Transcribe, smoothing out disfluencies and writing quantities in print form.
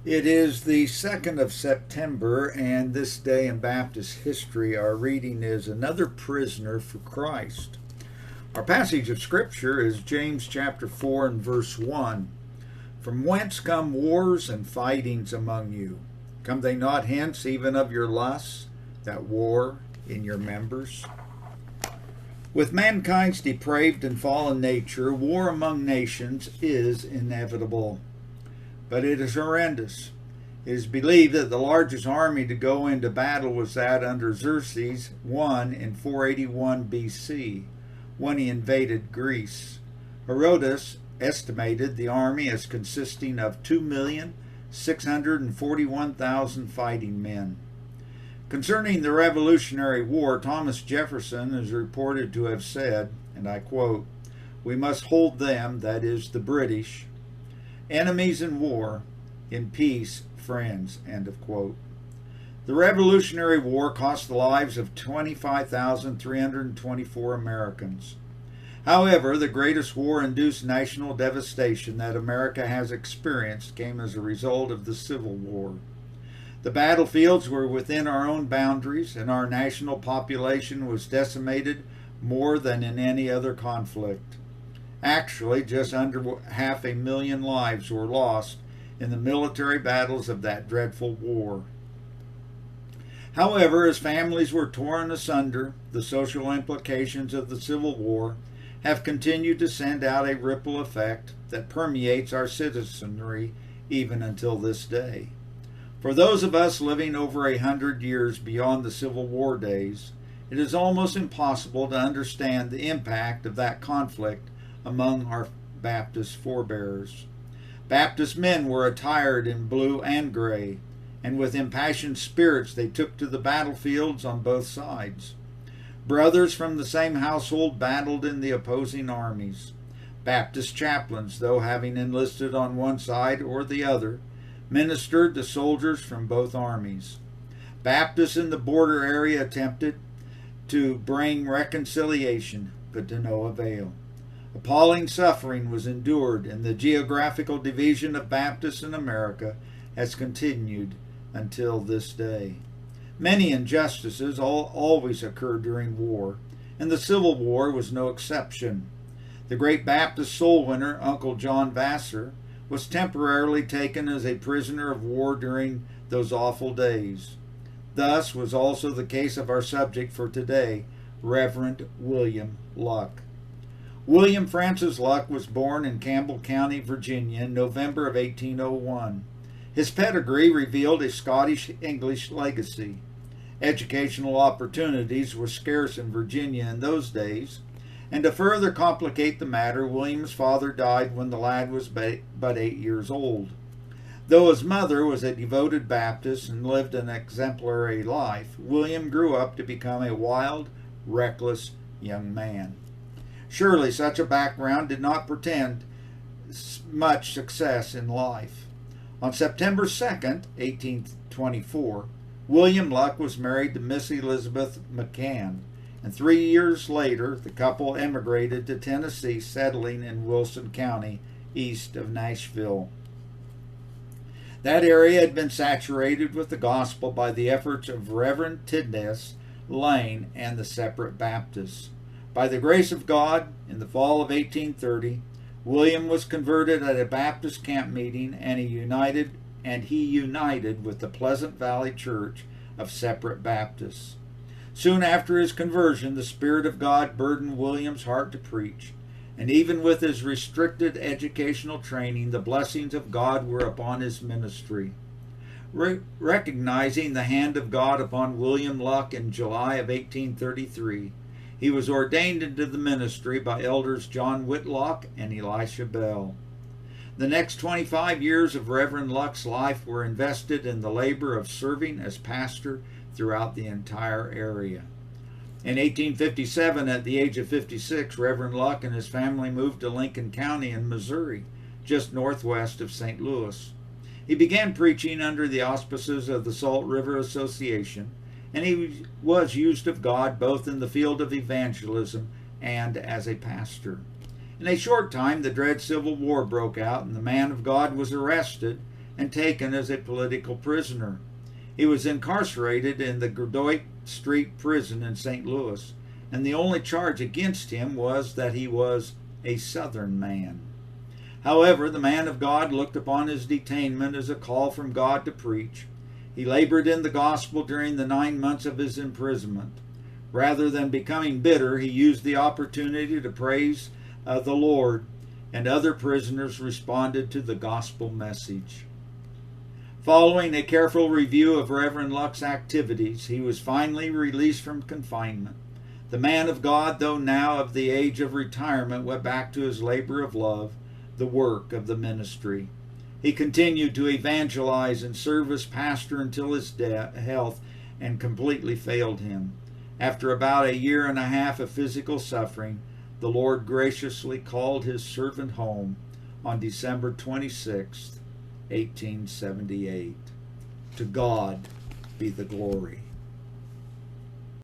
It is the 2nd of September, and this day in Baptist history, our reading is Another Prisoner for Christ. Our passage of Scripture is James chapter 4 and verse 1. From whence come wars and fightings among you? Come they not hence even of your lusts, that war in your members? With mankind's depraved and fallen nature, war among nations is inevitable. But it is horrendous. It is believed that the largest army to go into battle was that under Xerxes I in 481 BC, when he invaded Greece. Herodotus estimated the army as consisting of 2,641,000 fighting men. Concerning the Revolutionary War, Thomas Jefferson is reported to have said, and I quote, "We must hold them, that is, the British, enemies in war, in peace, friends," end of quote. The Revolutionary War cost the lives of 25,324 Americans. However, the greatest war-induced national devastation that America has experienced came as a result of the Civil War. The battlefields were within our own boundaries, and our national population was decimated more than in any other conflict. Actually, just under 500,000 lives were lost in the military battles of that dreadful war. However, as families were torn asunder, the social implications of the Civil War have continued to send out a ripple effect that permeates our citizenry even until this day. For those of us living over 100 years beyond the Civil War days, it is almost impossible to understand the impact of that conflict among our Baptist forebears. Baptist men were attired in blue and gray, and with impassioned spirits they took to the battlefields on both sides. Brothers from the same household battled in the opposing armies. Baptist chaplains, though having enlisted on one side or the other, ministered to soldiers from both armies. Baptists in the border area attempted to bring reconciliation, but to no avail. Appalling suffering was endured, and the geographical division of Baptists in America has continued until this day. Many injustices always occur during war, and the Civil War was no exception. The great Baptist soul winner, Uncle John Vassar, was temporarily taken as a prisoner of war during those awful days. Thus was also the case of our subject for today, Reverend William Luck. William Francis Luck was born in Campbell County, Virginia, in November of 1801. His pedigree revealed a Scottish-English legacy. Educational opportunities were scarce in Virginia in those days, and to further complicate the matter, William's father died when the lad was but 8 years old. Though his mother was a devoted Baptist and lived an exemplary life, William grew up to become a wild, reckless young man. Surely such a background did not portend much success in life. On September 2nd, 1824, William Luck was married to Miss Elizabeth McCann, and 3 years later the couple emigrated to Tennessee, settling in Wilson County, east of Nashville. That area had been saturated with the gospel by the efforts of Reverend Tidness Lane and the Separate Baptists. By the grace of God, in the fall of 1830, William was converted at a Baptist camp meeting, and he united with the Pleasant Valley Church of Separate Baptists. Soon after his conversion, the Spirit of God burdened William's heart to preach, and even with his restricted educational training, the blessings of God were upon his ministry. Recognizing the hand of God upon William Luck in July of 1833, he was ordained into the ministry by elders John Whitlock and Elisha Bell. The next 25 years of Reverend Luck's life were invested in the labor of serving as pastor throughout the entire area. In 1857, at the age of 56, Reverend Luck and his family moved to Lincoln County in Missouri, just northwest of St. Louis. He began preaching under the auspices of the Salt River Association, and he was used of God both in the field of evangelism and as a pastor. In a short time, the dread Civil War broke out, and the man of God was arrested and taken as a political prisoner. He was incarcerated in the Grdoit Street prison in St. Louis, and the only charge against him was that he was a Southern man. However, the man of God looked upon his detainment as a call from God to preach. He labored in the gospel during the 9 months of his imprisonment. Rather than becoming bitter, he used the opportunity to praise the Lord, and other prisoners responded to the gospel message. Following a careful review of Reverend Luck's activities, he was finally released from confinement. The man of God, though now of the age of retirement, went back to his labor of love, the work of the ministry. He continued to evangelize and serve as pastor until his health and completely failed him. After about a year and a half of physical suffering, the Lord graciously called his servant home on December 26, 1878. To God be the glory.